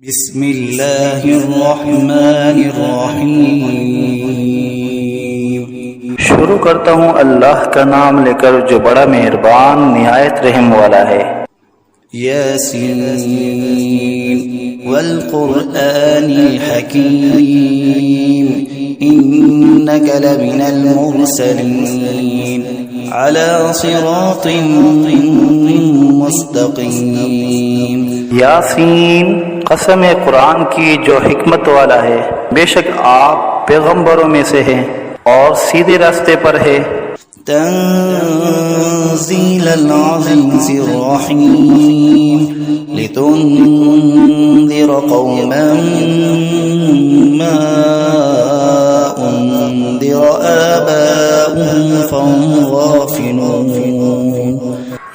بسم اللہ الرحمن الرحیم۔ شروع کرتا ہوں اللہ کا نام لے کر جو بڑا مہربان نہایت رحم والا ہے۔ یاسین والقرآن الحکیم انک لمن المرسلین علی صراط مستقیم۔ یاسین، قسم قرآن کی جو حکمت والا ہے، بے شک آپ پیغمبروں میں سے ہیں اور سیدھے راستے پر ہے۔ تنزیل العزیز الرحیم لتنذر قوما ما انذر آباؤهم فهم غافلون۔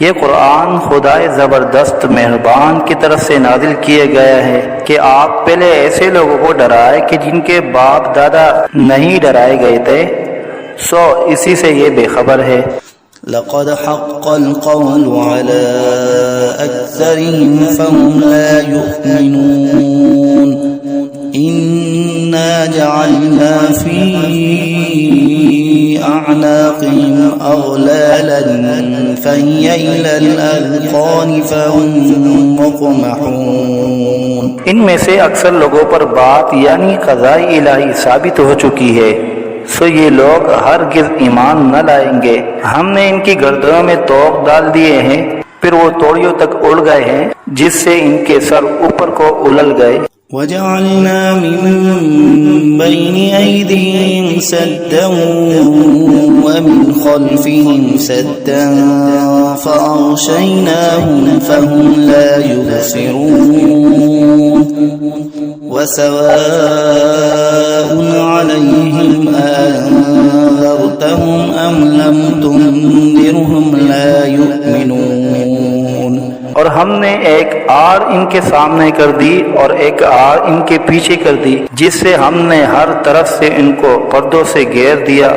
یہ قرآن خدائے زبردست مہربان کی طرف سے نازل کیے گیا ہے کہ آپ پہلے ایسے لوگوں کو ڈرائے کہ جن کے باپ دادا نہیں ڈرائے گئے تھے، سو اسی سے یہ بے خبر ہے۔ لقد حق القول على أكثرهم فهم لا يؤمنون إنا جعلنا في أعناقهم أغلالا فهي إلى الأذقان فهم مقمحون۔ ان میں سے اکثر لوگوں پر بات یعنی قضاء الہی ثابت ہو چکی ہے، سو یہ لوگ ہرگز ایمان نہ لائیں گے۔ ہم نے ان کی گردنوں میں توق ڈال دیے ہیں، پھر وہ توڑیوں تک اڑ گئے ہیں جس سے ان کے سر اوپر کو اولل گئے۔ وَجَعَلْنَا مِن بَيْنِ أَيْدِيهِمْ سَدًّا وَمِنْ خَلْفِهِمْ سَدًّا فَأَغْشَيْنَاهُمْ فَهُمْ لَا يُبْصِرُونَ وَسَوَاءٌ عَلَيْهِمْ أَنذَرْتَهُمْ أَمْ لَمْ تُنذِرْهُمْ لَا يُؤْمِنُونَ۔ اور ہم نے ایک آڑ ان کے سامنے کر دی اور ایک آڑ ان کے پیچھے کر دی، جس سے ہم نے ہر طرف سے ان کو پردوں سے گھیر دیا،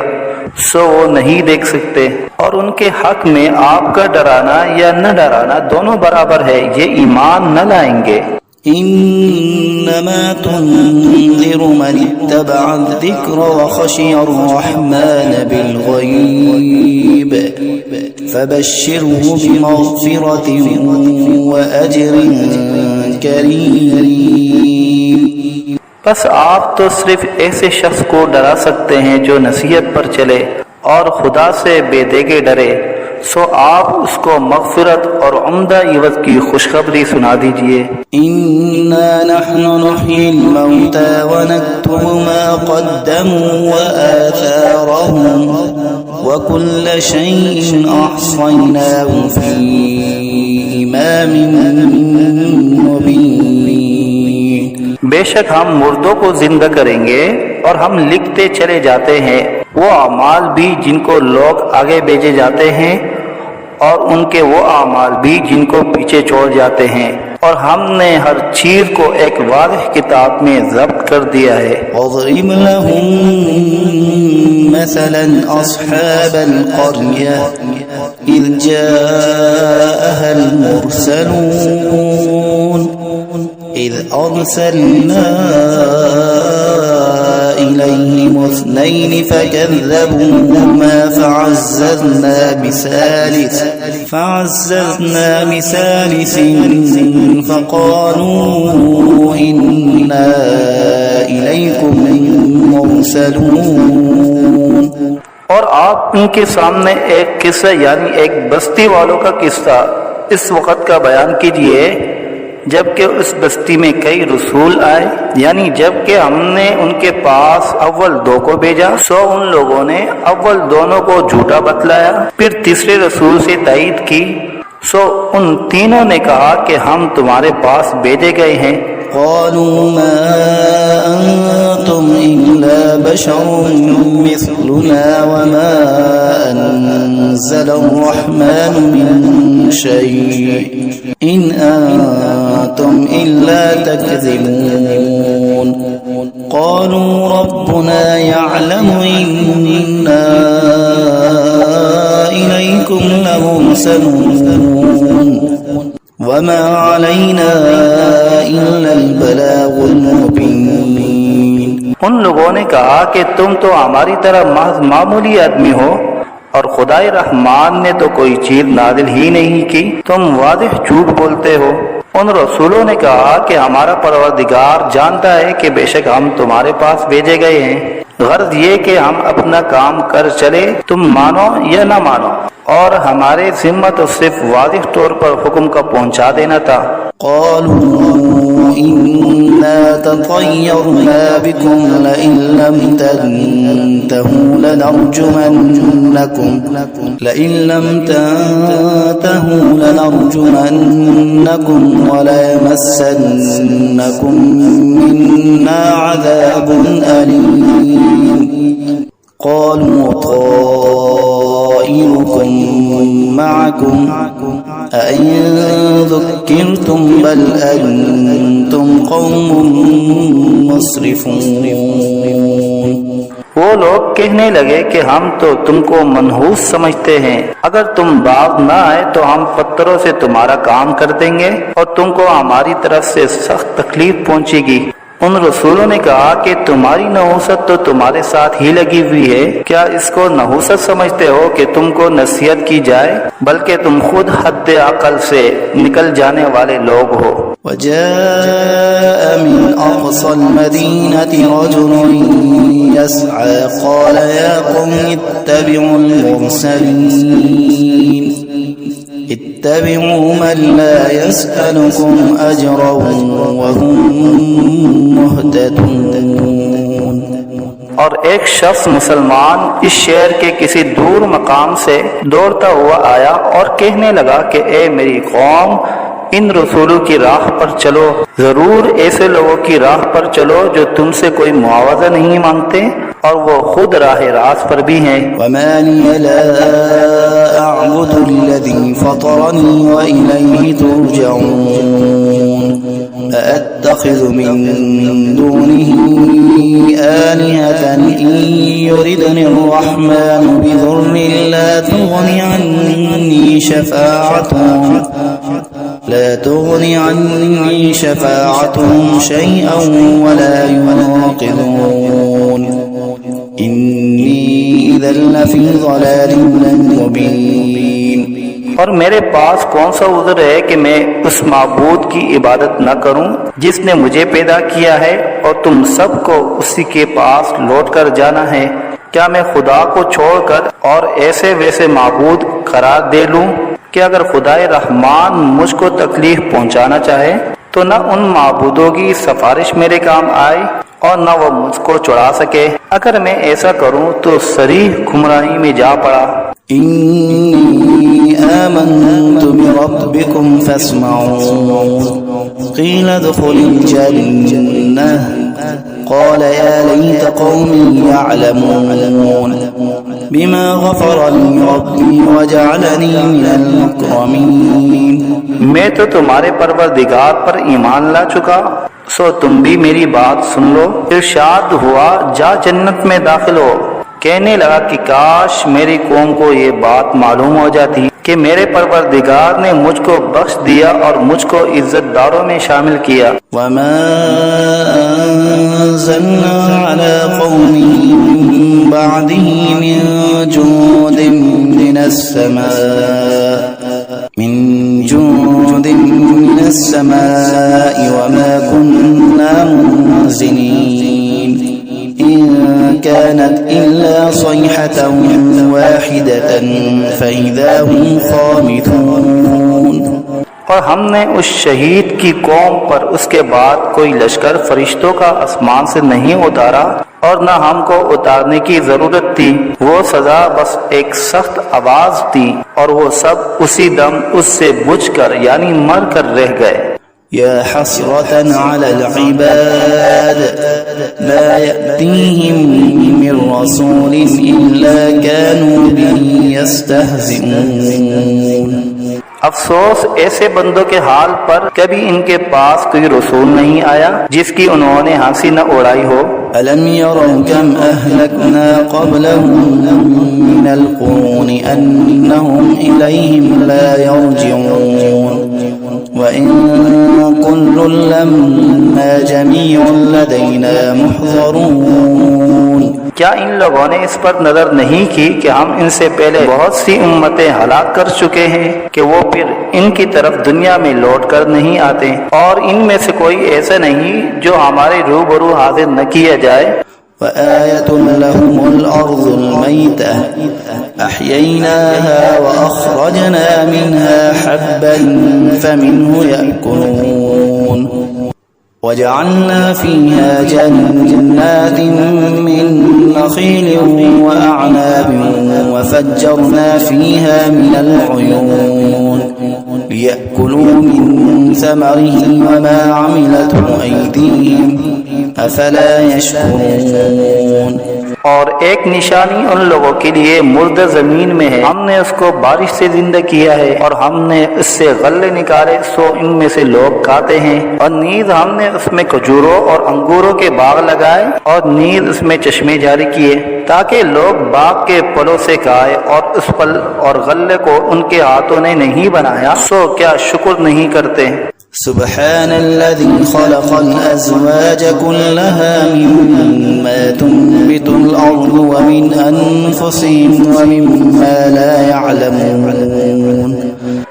سو وہ نہیں دیکھ سکتے۔ اور ان کے حق میں آپ کا ڈرانا یا نہ ڈرانا دونوں برابر ہے، یہ ایمان نہ لائیں گے۔ انما تنذر من اتبع الذکر وخشی الرحمن بالغیب فبشره بمغفرة وأجر کریم۔ بس آپ تو صرف ایسے شخص کو ڈرا سکتے ہیں جو نصیحت پر چلے اور خدا سے بے دیگے ڈرے، سو آپ اس کو مغفرت اور عمدہ عوض کی خوشخبری سنا دیجئے۔ انا نحن نحيي الموتى ونكتب ما قدموا وآثارهم وكل شيء احصيناه في امام مبين۔ بے شک ہم مردوں کو زندہ کریں گے اور ہم لکھتے چلے جاتے ہیں وہ اعمال بھی جن کو لوگ آگے بھیجے جاتے ہیں اور ان کے وہ اعمال بھی جن کو پیچھے چھوڑ جاتے ہیں، اور ہم نے ہر چیز کو ایک واضح کتاب میں ضبط کر دیا ہے۔ وَاضْرِبْ لَهُم مَّثَلًا أَصْحَابَ الْقَرْيَةِ إِذْ جَاءَهَا الْمُرْسَلُونَ إِذْ أَرْسَلْنَا إِلَيْهِمُ اثْنَيْنِ فَكَذَّبُوهُمَا فَعَزَّزْنَا بِثَالِثٍ فَقَالُوا إِنَّا إِلَيْكُمْ مُرْسَلُونَ۔ اور آپ ان کے سامنے ایک قصہ یعنی ایک بستی والوں کا قصہ اس وقت کا بیان کیجئے جبکہ اس بستی میں کئی رسول آئے، یعنی جبکہ ہم نے ان کے پاس اول دو کو بھیجا، سو ان لوگوں نے اول دونوں کو جھوٹا بتلایا، پھر تیسرے رسول سے تائید کی، سو ان تینوں نے کہا کہ ہم تمہارے پاس بھیجے گئے ہیں۔ قالوا ما أنتم إلا بشر مثلنا وما أنزل الرحمن من شيء إن أنتم إلا تكذبون۔ قالوا ربنا يعلم إنا إليكم لمرسلون وما علينا إلا البلاغ المبين۔ ان لوگوں نے کہا کہ تم تو ہماری طرح محض معمولی آدمی ہو اور خدائے رحمان نے تو کوئی چیز نازل ہی نہیں کی، تم واضح جھوٹ بولتے ہو۔ ان رسولوں نے کہا کہ ہمارا پروردگار جانتا ہے کہ بے شک ہم تمہارے پاس بھیجے گئے ہیں، غرض یہ کہ ہم اپنا کام کر چلے، تم مانو یا نہ مانو، اور ہمارے ذمہ تو صرف واضح طور پر حکم کا پہنچا دینا تھا۔ قالوا إنا تطيرنا بكم لئن لم تنتهوا لنرجمنكم وليمسنكم منا عذاب أليم۔ قالوا طائركم معكم أئن ذكرتم بل أنتم قوم مسرفون۔ وہ لوگ کہنے لگے کہ ہم تو تم کو منحوس سمجھتے ہیں، اگر تم باز نہ آئے تو ہم پتھروں سے تمہارا کام کر دیں گے اور تم کو ہماری طرف سے سخت تکلیف پہنچے گی۔ ان رسولوں نے کہا کہ تمہاری نحوست تو تمہارے ساتھ ہی لگی ہوئی ہے، کیا اس کو نحوست سمجھتے ہو کہ تم کو نصیحت کی جائے؟ بلکہ تم خود حد عقل سے نکل جانے والے لوگ ہو۔ وجاء من أقصى المدينة رجل يسعى قال يا قوم اتبعوا المرسلين اتبعوا من لا يسألكم أجرا وهم مهتدون۔ اور ایک شخص مسلمان اس شہر کے کسی دور مقام سے دوڑتا ہوا آیا اور کہنے لگا کہ اے میری قوم، ان رسولوں کی راہ پر چلو، ضرور ایسے لوگوں کی راہ پر چلو جو تم سے کوئی معاوضہ نہیں مانگتے اور وہ خود راہ راست پر بھی ہیں۔ وما لي لا أعبد الذي فطرني وإليه ترجعون أأتخذ من دونه آلهة إن يردني الرحمن بضر لا تغني عني شفاعتهم شيئا ولا ينقذون إني إذا لفي ضلال مبين۔ اور میرے پاس کون سا عذر ہے کہ میں اس معبود کی عبادت نہ کروں جس نے مجھے پیدا کیا ہے اور تم سب کو اسی کے پاس لوٹ کر جانا ہے؟ کیا میں خدا کو چھوڑ کر اور ایسے ویسے معبود قرار دے لوں کہ اگر خدائے رحمان مجھ کو تکلیف پہنچانا چاہے تو نہ ان معبودوں کی سفارش میرے کام آئے اور نہ وہ مجھ کو چھڑا سکے؟ اگر میں ایسا کروں تو صریح گمراہی میں جا پڑا۔ إني آمنت بربكم فاسمعون قيل ادخل الجنة قال يا ليت قومي يعلمون بما غفر لي ربي وجعلني من المكرمين۔ میں تو تمہارے پروردگار پر ایمان لا چکا، سو تم بھی میری بات سن لو۔ ارشاد ہوا جا جنت میں داخل ہو۔ کہنے لگا کہ کاش میری قوم کو یہ بات معلوم ہو جاتی کہ میرے پروردگار نے مجھ کو بخش دیا اور مجھ کو عزت داروں میں شامل کیا۔ وما أنزلنا على قومه من بعده من جند من السماء وما كنا منزلين إن كانت إلا صيحة واحدة فإذا هم خامدون۔ اور ہم نے اس شہید کی قوم پر اس کے بعد کوئی لشکر فرشتوں کا آسمان سے نہیں اتارا اور نہ ہم کو اتارنے کی ضرورت تھی، وہ سزا بس ایک سخت آواز تھی اور وہ سب اسی دم اس سے بجھ کر یعنی مر کر رہ گئے۔ يا حسرة على العباد ما يأتيهم من رسول إلا كانوا به يستهزئون۔ افسوس ایسے بندوں کے حال پر، کبھی ان کے پاس کوئی رسول نہیں آیا جس کی انہوں نے ہنسی نہ اڑائی ہو۔ ألم يروا كم أهلكنا قبلهم من القرون أنهم إليهم لا يرجعون وإن كل لما جميع لدينا محضرون کیا ان لوگوں نے اس پر نظر نہیں کی کہ ہم ان سے پہلے بہت سی امتیں ہلاک کر چکے ہیں کہ وہ پھر ان کی طرف دنیا میں لوٹ کر نہیں آتے، اور ان میں سے کوئی ایسا نہیں جو ہمارے روبرو حاضر نہ کیا جائے۔ وآية لهم الأرض الميتة أحييناها وأخرجنا منها حبا فمنه يأكلون وجعلنا فيها جنات من نخيل وأعناب وفجرنا فيها من العيون ليأكلوا من ثمره وما عملته أيديهم أفلا يشكرون۔ اور ایک نشانی ان لوگوں کے لیے مردہ زمین میں ہے، ہم نے اس کو بارش سے زندہ کیا ہے اور ہم نے اس سے غلے نکالے سو ان میں سے لوگ کھاتے ہیں، اور نیز ہم نے اس میں کھجوروں اور انگوروں کے باغ لگائے اور نیز اس میں چشمے جاری کیے تاکہ لوگ باغ کے پھلوں سے کھائے، اور اس پھل اور غلے کو ان کے ہاتھوں نے نہیں بنایا سو کیا شکر نہیں کرتے؟ سبحان الذي خلق الأزواج كلها مما تنبت الأرض ومن أنفسهم ومما لا يعلمون۔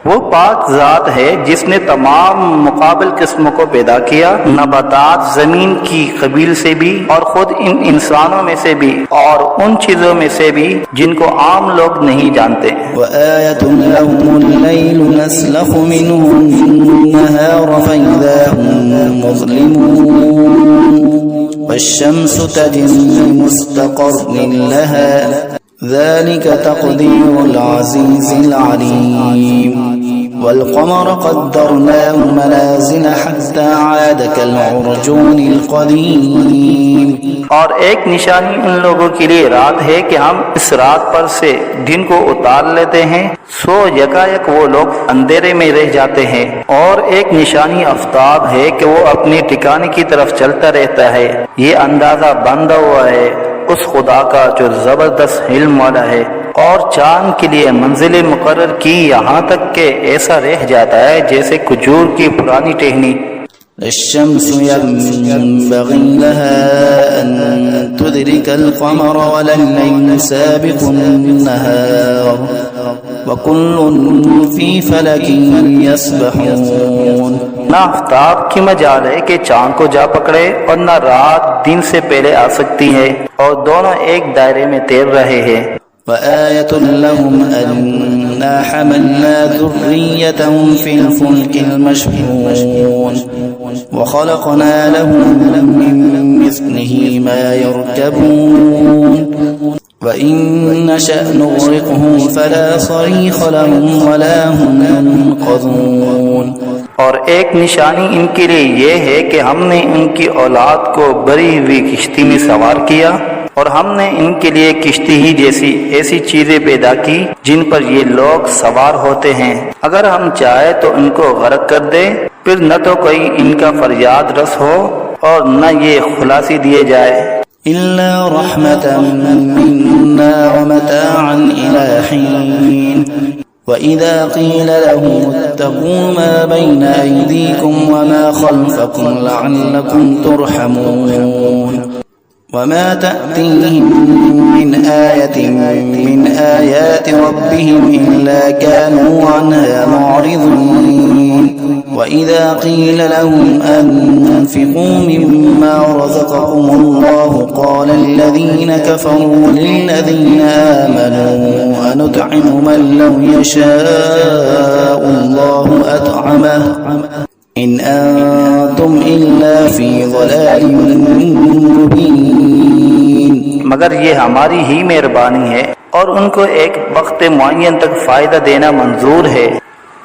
وہ پاک ذات ہے جس نے تمام مقابل قسموں کو پیدا کیا، نباتات زمین کی قبیل سے بھی اور خود ان انسانوں میں سے بھی اور ان چیزوں میں سے بھی جن کو عام لوگ نہیں جانتے۔ وآية لهم الليل نسلخ منه النهار فإذا هم مظلمون والشمس تجري لمستقر لها ذلك تقدير العزيز العليم والقمر قدرناه منازل حتى عاد كالعرجون القديم۔ اور ایک نشانی ان لوگوں کے لیے رات ہے کہ ہم اس رات پر سے دن کو اتار لیتے ہیں سو یکایک وہ لوگ اندھیرے میں رہ جاتے ہیں، اور ایک نشانی آفتاب ہے کہ وہ اپنے ٹھکانے کی طرف چلتا رہتا ہے۔ یہ اندازہ بندھا ہوا ہے اس خدا کا جو زبردست علم والا ہے، اور چاند کے لیے منزل مقرر کی یہاں تک کہ ایسا رہ جاتا ہے جیسے کھجور کی پرانی ٹہنی۔ الشمس ينبغي لها أن تدرك القمر ولا الليل سابق النهار وكل في فلك يسبحون۔ نہ آفتاب کی مجال ہے کہ چاند کو جا پکڑے اور نہ رات دن سے پہلے آ سکتی ہے، اور دونوں ایک دائرے میں تیر رہے ہیں۔ وآية لهم أنا حملنا ذريتهم في الفلك المشحون وخلقنا لهم من مثله ما يركبون وإن نشأ نغرقهم فلا صريخ لهم ولا هم ينقذون۔ اور ایک نشانی ان کے لیے یہ ہے کہ ہم نے ان کی اولاد کو بری ہوئی کشتی میں سوار کیا، اور ہم نے ان کے لیے کشتی ہی جیسی ایسی چیزیں پیدا کی جن پر یہ لوگ سوار ہوتے ہیں، اگر ہم چاہے تو ان کو غرق کر دے، پھر نہ تو کوئی ان کا فریاد رس ہو اور نہ یہ خلاصی دیے جائے۔ إلا رحمة منا ومتاعا إلى حين وإذا قيل لهم اتقوا ما بين أيديكم وما خلفكم لعلكم ترحمون وما تأتيهم من آية من آيات ربهم إلا كانوا عنها معرضين وإذا قيل لهم أنفقوا مما رزقكم الله قال الذين كفروا للذين آمنوا أنطعم من لو يشاء الله أطعمه إن أنتم إلا في ضلال مبين۔ مگر یہ ہماری ہی مہربانی ہے اور ان کو ایک وقت معین تک فائدہ دینا منظور ہے،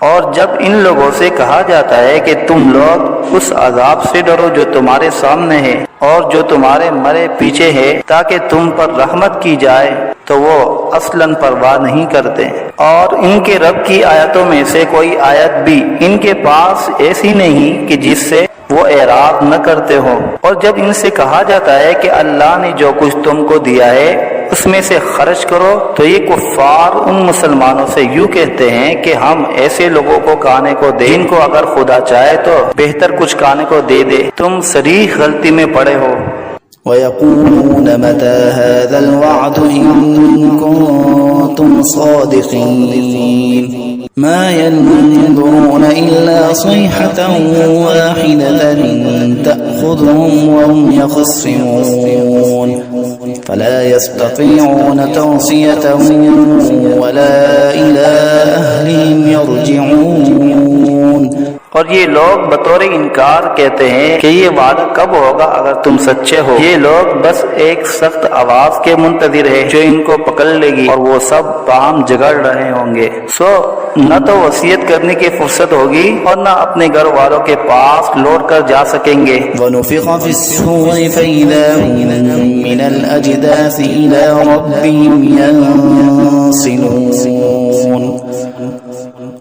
اور جب ان لوگوں سے کہا جاتا ہے کہ تم لوگ اس عذاب سے ڈرو جو تمہارے سامنے ہے اور جو تمہارے مرے پیچھے ہے تاکہ تم پر رحمت کی جائے، تو وہ اصلاً پرواہ نہیں کرتے، اور ان کے رب کی آیتوں میں سے کوئی آیت بھی ان کے پاس ایسی نہیں کہ جس سے وہ اعراض نہ کرتے ہو۔ اور جب ان سے کہا جاتا ہے کہ اللہ نے جو کچھ تم کو دیا ہے اس میں سے خرچ کرو، تو یہ کفار ان مسلمانوں سے یوں کہتے ہیں کہ ہم ایسے لوگوں کو کھانے کو دیں جن کو اگر خدا چاہے تو بہتر کچھ کھانے کو دے دے، تم صریح غلطی میں پڑے ہو۔ وَيَقُولُونَ مَتَى هَذَا الْوَعْدُ إِن كُنتُمْ صَادِقِينَ مَا يَنظُرُونَ إِلَّا صَيْحَةً وَاحِدَةً تَأْخُذُهُمْ وَهُمْ يَخِصِّمُونَ فَلَا يَسْتَطِيعُونَ تَوْصِيَةً وَلَا إِلَى أَهْلِهِمْ يَرْجِعُونَ۔ اور یہ لوگ بطور انکار کہتے ہیں کہ یہ وعدہ کب ہوگا اگر تم سچے ہو۔ یہ لوگ بس ایک سخت آواز کے منتظر ہیں جو ان کو پکڑ لے گی، اور وہ سب باہم جھگڑ رہے ہوں گے۔ سو نہ تو وصیت کرنے کی فرصت ہوگی اور نہ اپنے گھر والوں کے پاس لوٹ کر جا سکیں گے۔ وَنُفِخَ فِي الصُّورِ فَإِذَا هُم مِّنَ الْأَجْدَاثِ إِلَىٰ رَبِّهِمْ يَنسِلُونَ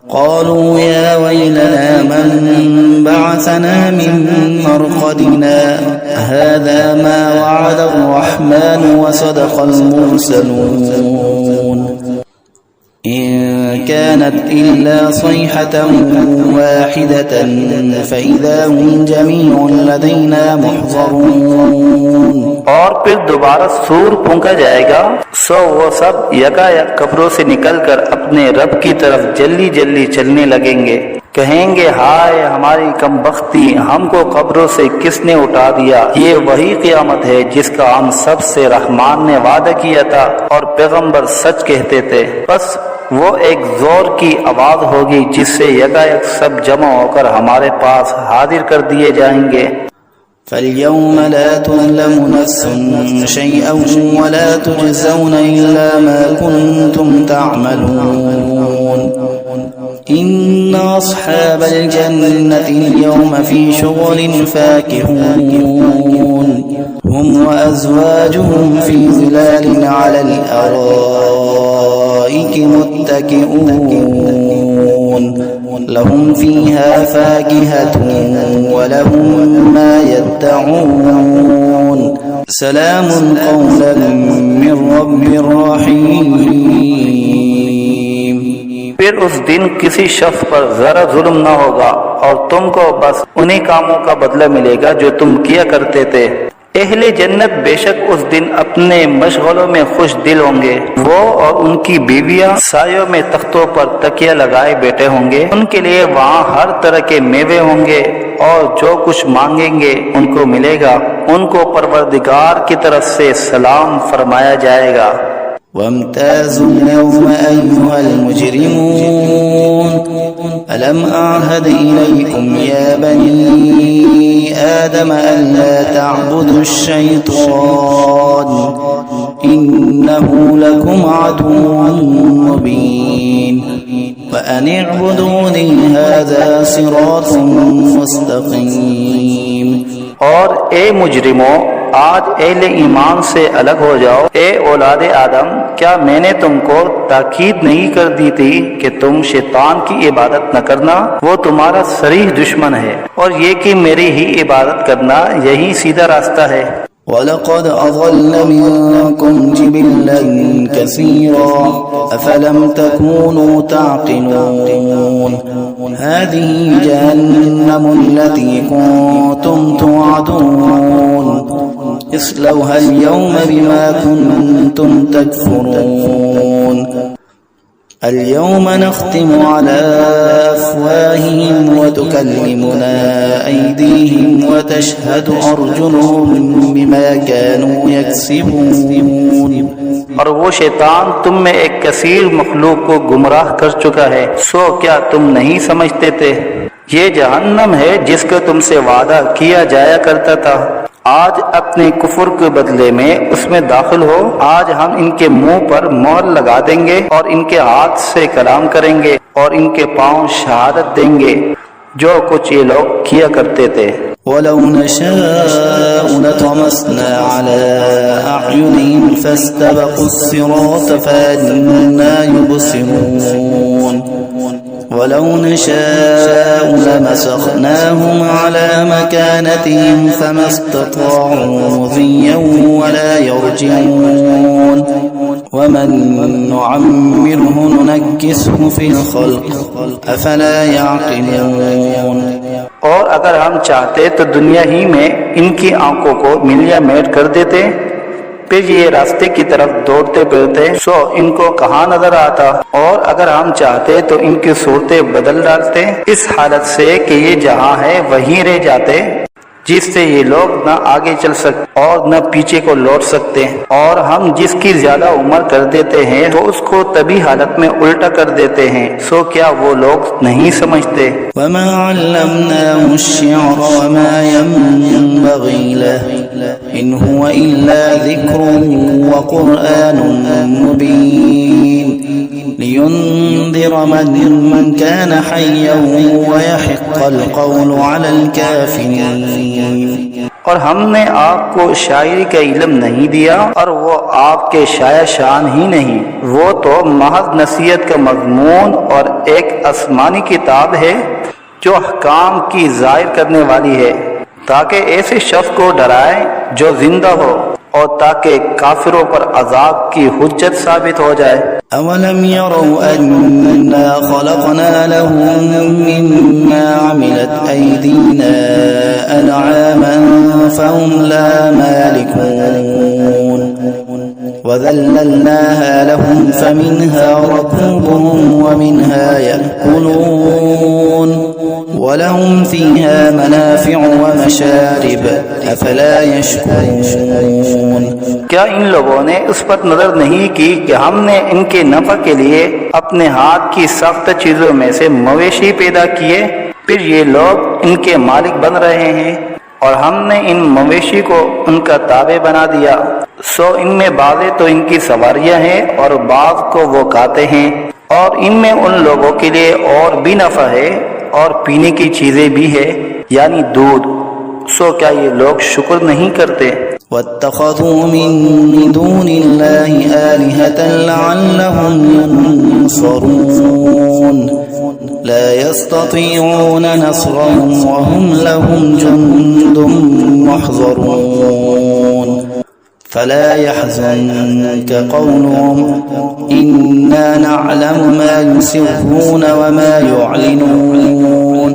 قالوا يا ويلنا من بعثنا من مرقدنا هذا ما وعد الرحمن وصدق المرسلون إن كانت إلا صيحة واحدة فإذا هم جميع لدينا محضرون۔ اور پھر دوبارہ سور پھونکا جائے گا، سو وہ سب یکا یک قبروں سے نکل کر اپنے رب کی طرف جلدی جلدی چلنے لگیں گے۔ کہیں گے ہائے ہماری کم بختی، ہم کو قبروں سے کس نے اٹھا دیا۔ یہ وہی قیامت ہے جس کا ہم سب سے رحمان نے وعدہ کیا تھا اور پیغمبر سچ کہتے تھے۔ بس وہ ایک زور کی آواز ہوگی جس سے یکا یک سب جمع ہو کر ہمارے پاس حاضر کر دیے جائیں گے۔ فَالْيَوْمَ لَا تُظْلَمُ نَفْسٌ شَيْئًا وَلَا تُجْزَوْنَ إِلَّا مَا كُنتُمْ تَعْمَلُونَ إِنَّ أَصْحَابَ الْجَنَّةِ الْيَوْمَ فِي شُغُلٍ فَاكِهُونَ هُمْ وَأَزْوَاجُهُمْ فِي ظِلَالٍ عَلَى الْأَرَائِكِ مُتَّكِئُونَ لهم فيها فاكهة ولهم ما يدعون سلام قولا من رب رحيم۔ پھر اس دن کسی شخص پر ذرا ظلم نہ ہوگا اور تم کو بس انہی کاموں کا بدلہ ملے گا جو تم کیا کرتے تھے۔ اہل جنت بے شک اس دن اپنے مشغلوں میں خوش دل ہوں گے، وہ اور ان کی بیویاں سایوں میں تختوں پر تکیہ لگائے بیٹھے ہوں گے، ان کے لیے وہاں ہر طرح کے میوے ہوں گے اور جو کچھ مانگیں گے ان کو ملے گا، ان کو پروردگار کی طرف سے سلام فرمایا جائے گا۔ وامتازوا اليوم أيها المجرمون ألم أعهد إليكم يا بني آدم ألا تعبدوا الشيطان إنه لكم عدو مبين وأن اعبدوني هذا صراط مستقيم۔ اور اے مجرموں، آج اہل ایمان سے الگ ہو جاؤ۔ اے اولاد آدم، کیا میں نے تم کو تاکید نہیں کر دی تھی کہ تم شیطان کی عبادت نہ کرنا؟ وہ تمہارا صریح دشمن ہے، اور یہ کہ میری ہی عبادت کرنا یہی سیدھا راستہ ہے۔ وَلَقَدْ أَضَلَّ مِنكُمْ جِبِلًّا كَثِيرًا أَفَلَمْ تَكُونُوا تَعْقِلُونَ هَذِهِ جَهَنَّمُ الَّتِي كُنتُمْ تُوعَدُونَ اصْلَوْهَا الْيَوْمَ بِمَا كُنتُمْ تَكْفُرُونَ اليوم نختم على أفواههم وتكلمنا أيديهم وتشهد أرجلهم بما كانوا يكسبون۔ اور وہ شیطان تم میں ایک کثیر مخلوق کو گمراہ کر چکا ہے، سو کیا تم نہیں سمجھتے تھے؟ یہ جہنم ہے جس کا تم سے وعدہ کیا جایا کرتا تھا۔ آج اپنے کفر کے بدلے میں اس میں داخل ہو۔ آج ہم ان کے منہ پر مہر لگا دیں گے اور ان کے ہاتھ سے کلام کریں گے اور ان کے پاؤں شہادت دیں گے جو کچھ یہ لوگ کیا کرتے تھے۔ وَلَوْ نَشَاءُ نشاء لطمسنا على أعينهم فاستبقوا الصراط فأنى يبصرون ولو نشاء لمسخناهم على مكانتهم فما استطاعوا مضيا ولا يرجعون ومن نعمره ننكسه في الخلق أفلا يعقلون. اور اگر ہم چاہتے تو دنیا ہی میں ان کی آنکھوں کو ملیا میٹ کر دیتے، پھر یہ راستے کی طرف دوڑتے پھرتے سو ان کو کہاں نظر آتا، اور اگر ہم چاہتے تو ان کی صورتیں بدل ڈالتے اس حالت سے کہ یہ جہاں ہے وہیں رہ جاتے، جس سے یہ لوگ نہ آگے چل سکتے اور نہ پیچھے کو لوٹ سکتے، اور ہم جس کی زیادہ عمر کر دیتے ہیں تو اس کو طبی حالت میں الٹا کر دیتے ہیں، سو کیا وہ لوگ نہیں سمجھتے؟ وما علمناه الشعر وما ينبغي له إن هو إلا ذكر وقرآن مبين لينذر من كان حيا ويحق القول على الكافرين. اور ہم نے آپ کو شاعری کا علم نہیں دیا اور وہ آپ کے شاعر شان ہی نہیں، وہ تو محض نصیحت کا مضمون اور ایک آسمانی کتاب ہے جو احکام کی ظاہر کرنے والی ہے، تاکہ ایسے شخص کو ڈرائے جو زندہ ہو اور تاکہ کافروں پر عذاب کی حجت ثابت ہو جائے. أولم يروا أنا خلقنا لهم مما عملت أيدينا أنعاما فهم لا مالكون وذللناها لهم فمنها ركوبهم ومنها يأكلون ولهم فيها منافع ومشارب أفلا يشكرون. کیا ان لوگوں نے اس پر نظر نہیں کی کہ ہم نے ان کے نفع کے لیے اپنے ہاتھ کی سخت چیزوں میں سے مویشی پیدا کیے، پھر یہ لوگ ان کے مالک بن رہے ہیں، اور ہم نے ان مویشی کو ان کا تابع بنا دیا، سو ان میں بعضیں تو ان کی سواریاں ہیں اور بعض کو وہ کھاتے ہیں، اور ان میں ان لوگوں کے لیے اور بھی نفع ہے اور پینے کی چیزیں بھی ہے یعنی دودھ، سو کیا یہ لوگ شکر نہیں کرتے؟ واتخذوا من دون الله آلهة لعلهم ينصرون لا يستطيعون نصرهم وهم لهم جند محضرون فلا يحزنك قولهم إنا نعلم ما يسرون وما يعلنون.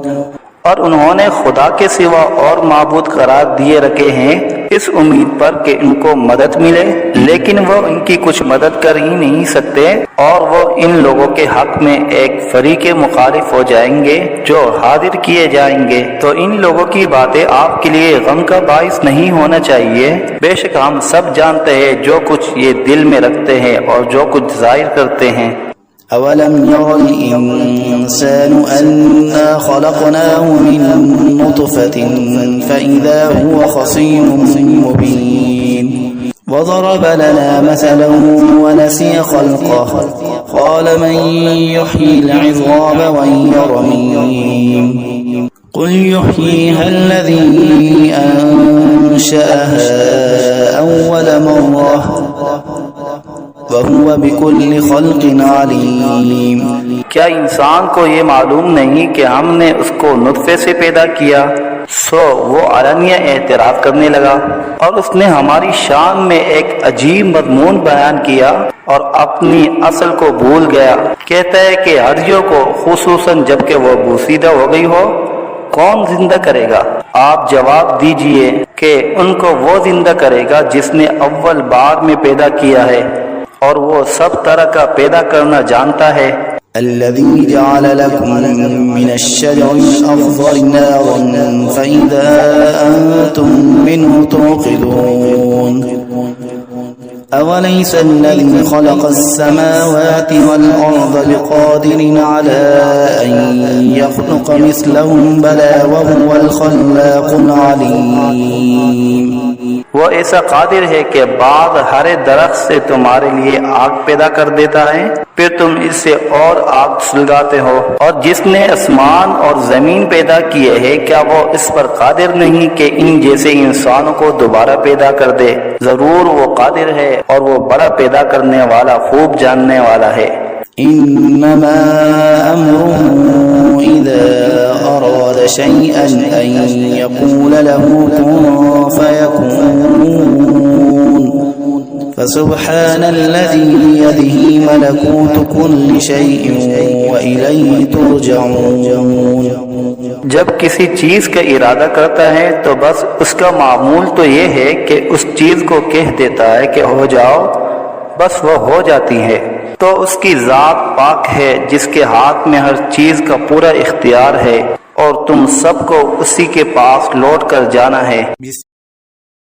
اور انہوں نے خدا کے سوا اور معبود قرار دیے رکھے ہیں اس امید پر کہ ان کو مدد ملے، لیکن وہ ان کی کچھ مدد کر ہی نہیں سکتے، اور وہ ان لوگوں کے حق میں ایک فریق مخالف ہو جائیں گے جو حاضر کیے جائیں گے. تو ان لوگوں کی باتیں آپ کے لیے غم کا باعث نہیں ہونا چاہیے، بے شک ہم سب جانتے ہیں جو کچھ یہ دل میں رکھتے ہیں اور جو کچھ ظاہر کرتے ہیں. أولم ير الإنسان أنا خلقناه من نطفة فإذا هو خصيم مبين وضرب لنا مثلا ونسي خلقه قال من يحيي العظام وهي رميم قل يحييها الذي أنشأها أول مرة وَهُوَ بِكُلِّ خَلْقٍ عَلِيمٍ. کیا انسان کو یہ معلوم نہیں کہ ہم نے اس کو نطفے سے پیدا کیا؟ سو وہ علانیہ اعتراف کرنے لگا، اور اس نے ہماری شان میں ایک عجیب مضمون بیان کیا اور اپنی اصل کو بھول گیا. کہتا ہے کہ ہڈیوں کو خصوصاً جب کہ وہ بوسیدہ ہو گئی ہو کون زندہ کرے گا؟ آپ جواب دیجئے کہ ان کو وہ زندہ کرے گا جس نے اول بار میں پیدا کیا ہے، اور وہ سب طرح کا پیدا کرنا جانتا ہے. الذي جعل لكم من الشجر الأخضر نارا فإذا أنتم منه توقدون أوليس الذي خلق السماوات والأرض بقادر على أن يخلق مثلهم بلى وهو الخلاق العليم. وہ ایسا قادر ہے کہ بعد ہرے درخت سے تمہارے لیے آگ پیدا کر دیتا ہے، پھر تم اس سے اور آگ سلگاتے ہو۔ اور جس نے آسمان اور زمین پیدا کیے ہیں، کیا وہ اس پر قادر نہیں کہ ان جیسے انسانوں کو دوبارہ پیدا کر دے؟ ضرور وہ قادر ہے اور وہ بڑا پیدا کرنے والا، خوب جاننے والا ہے۔ إنما أمره إذا أراد شيئا أن يقول له كن فيكون فسبحان الذي بيده ملكوت كل شيء وإليه ترجعون۔ جب کسی چیز کا ارادہ کرتا ہے تو بس اس کا معمول تو یہ ہے کہ اس چیز کو کہہ دیتا ہے کہ ہو جاؤ، بس وہ ہو جاتی ہے۔ تو اس کی ذات پاک ہے جس کے ہاتھ میں ہر چیز کا پورا اختیار ہے، اور تم سب کو اسی کے پاس لوٹ کر جانا ہے۔